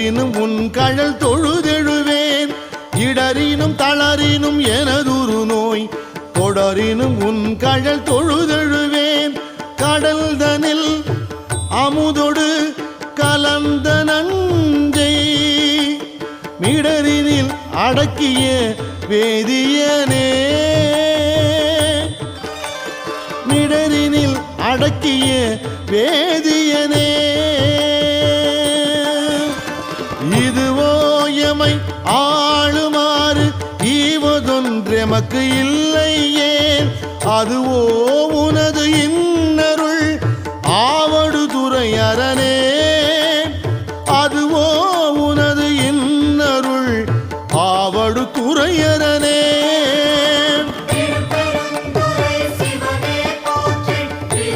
இடரினும் உன் கழல் தொழுதெழுவேன் இடரினும் தளரினும் எனதுரு நோய் தொடரினும் உன் கழல் தொழுதெழுவேன் கடல் தனில் அமுதொடு கலந்த நஞ்சை மிடரினில் அடக்கிய வேதியனே மிடரினில் அடக்கிய வேதியனே இதுவோ எமை ஆளுமாறு ஈவதொன்றெமக்கு இல்லையே அதுவோ உனது